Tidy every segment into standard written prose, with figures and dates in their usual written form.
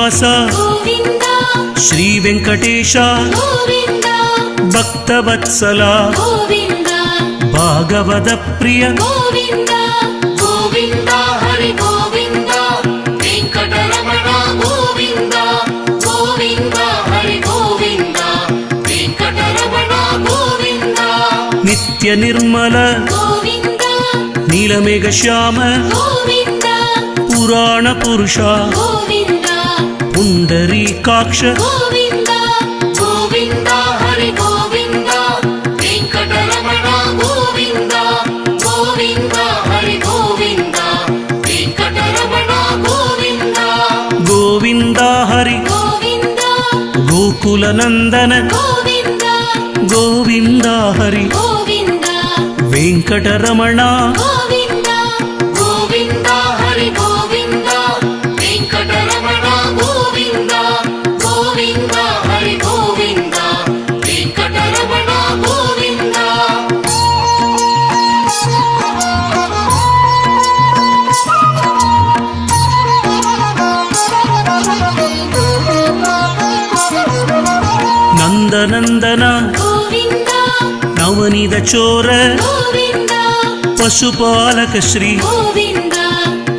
శ్రీనివాస గోవింద శ్రీ వెంకటేశ గోవింద భక్తవత్సల గోవింద భాగవత ప్రియ గోవింద గోవింద హరి గోవింద వెంకటరమణ గోవింద గోవింద హరి గోవింద వెంకటరమణ గోవింద నిత్య నిర్మల గోవింద నీలమేఘ శ్యామ గోవింద పురాణ పురుష గోవింద పుండరీకాక్ష గోవింద గోవింద హరి గోవింద వెంకటరమణ గోవింద గోవింద హరి గోవింద వెంకటరమణ గోవింద గోవింద హరి గోవింద గోకుల నందన గోవింద గోవింద హరి గోవింద వెంకటరమణ గోవింద గోవింద హరి గోవింద వెంకటరమణ గోవింద గోవింద హరి గోవింద వెంకటరమణ గోవింద నందనందన గోవింద నవనీత చోర గోవింద పశుపాలక శ్రీ గోవింద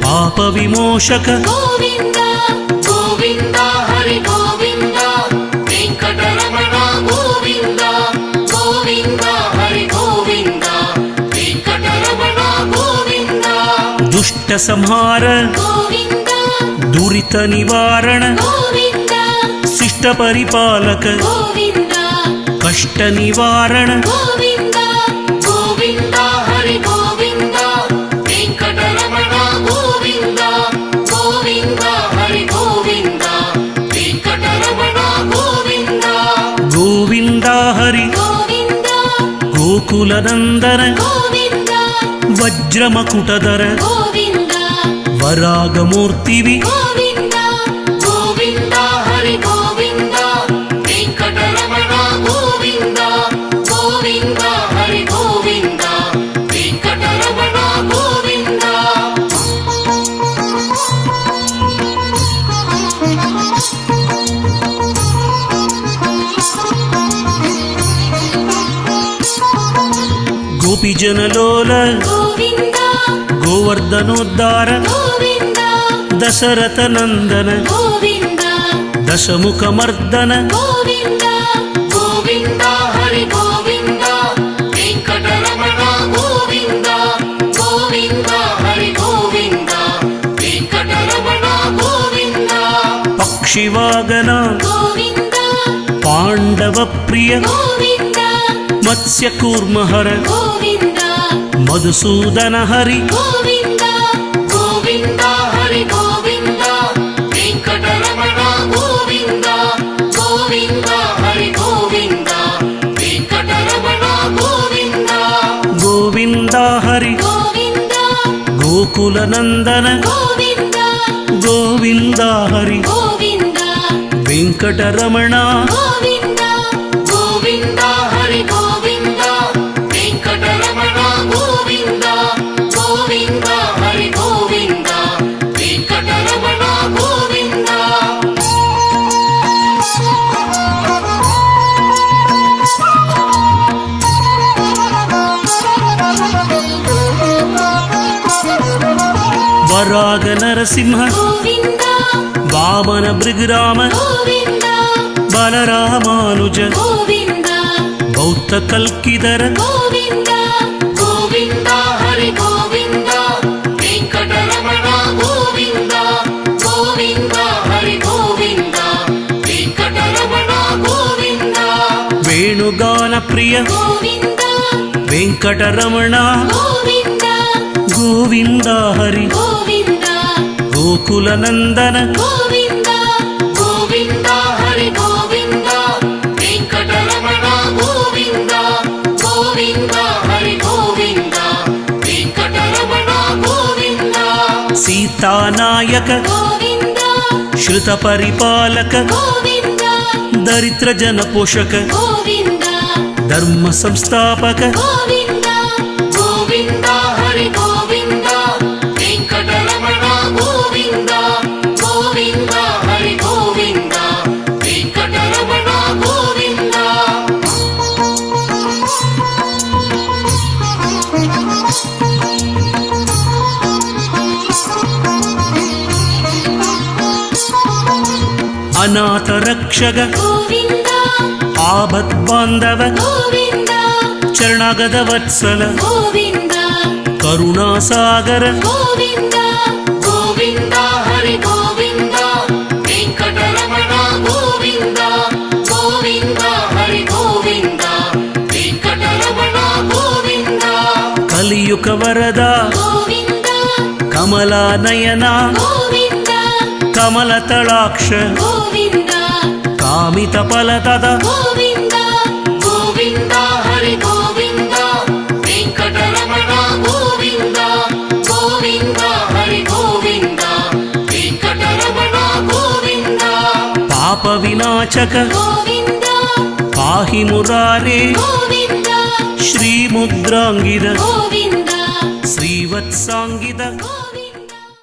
పాప విమోషక గోవింద గోవింద హరి గోవింద వెంకటరమణ గోవింద గోవింద హరి గోవింద వెంకటరమణ గోవింద దుష్ట సంహార గోవింద దురిత నివారణ గోవింద శిష్ట పరిపాలక గోవింద కష్ట నివారణ గోవింద గోవింద హరి గోవింద వెంకటరమణ గోవింద గోవింద హరి గోవింద వెంకటరమణ గోవింద గోవింద హరి గోవింద గోకుల నందన గోవింద వజ్రమకుటధర గోవింద వరాగమూర్తివి గోవింద గోవింద హరి గోవింద వెంకటరమణ గోవింద గోవింద హరి గోవింద వెంకటరమణ గోవింద గోపిజనలోల గోవింద గోవర్ధనోద్ధార గోవింద దశరథ నందన గోవింద దశముఖమర్దన గోవింద గోవింద హరి గోవింద వెంకటరమణ గోవింద గోవింద హరి గోవింద వెంకటరమణ గోవింద పక్షివాగన గోవింద పాండవ ప్రియ గోవింద మత్స్యకూర్మహర గోవింద మధుసూదన హరి గోవింద గోవింద హరి గోవింద వెంకటరమణ గోవింద గోవింద హరి గోవింద వెంకటరమణ గోవింద గోవింద హరి గోవింద గోకుల నందన గోవింద గోవింద హరి గోవింద వెంకటరమణ గోవింద గోవింద హరి గోవింద వెంకటరమణ గోవింద గోవింద హరి గోవింద వెంకటరమణ గోవింద వరాగ నరసింహ గోవింద వామన భృగురామ గోవింద బలరామానుజ గోవింద బౌద్ధ కల్కిధర గోవింద గోవింద హరి గోవింద వెంకటరమణ గోవింద గోవింద హరి గోవింద వెంకటరమణ గోవింద వేణుగాన ప్రియ గోవింద వెంకటరమణ గోవింద గోవింద హరి గోవింద గోకుల నందన గోవింద గోవింద హరి గోవింద వెంకటరమణ గోవింద గోవింద హరి గోవింద వెంకటరమణ గోవింద సీతానాయక గోవింద శ్రుత పరిపాలక గోవింద దరిద్ర జన పోషక గోవింద ధర్మ సంస్థాపక గోవింద గోవింద హరి గోవింద వెంకటరమణ గోవింద గోవింద హరి గోవింద ರಕ್ಷಗ ಗೋವಿಂದ ಆಪತ್ ಬಾಂಧವ ಗೋವಿಂದ ಚರಣಾಗದ ವತ್ಸಲ ಗೋವಿಂದ ಕರುಣಾಸಾಗರ ಗೋವಿಂದ ಗೋವಿಂದ ಹರಿ ಗೋವಿಂದ ವೆಂಕಟರಮಣ ಗೋವಿಂದ ಗೋವಿಂದ ಹರಿ ಗೋವಿಂದ ವೆಂಕಟರಮಣ ಗೋವಿಂದ ಕಲಿಯುಗ ವರದ ಗೋವಿಂದ ಕಮಲಾನಯನ ಗೋವಿಂದ ಕಮಲತಳಾಕ್ಷ ಗೋವಿಂದ ಕಾಮಿತ ಫಲದದ ಗೋವಿಂದ ಗೋವಿಂದ ಹರಿ ಗೋವಿಂದ ವೆಂಕಟರಮಣ ಗೋವಿಂದ ಗೋವಿಂದ ಹರಿ ಗೋವಿಂದ ವೆಂಕಟರಮಣ ಗೋವಿಂದ ಪಾಪ ವಿನಾಶಕ ಗೋವಿಂದ ಪಾಹಿ ಮುರಾರೇ ಗೋವಿಂದ ಶ್ರೀ ಮುದ್ರಾಂಗಿದ ಗೋವಿಂದ ಶ್ರೀವತ್ಸಾಂಗಿದ ಗೋವಿಂದ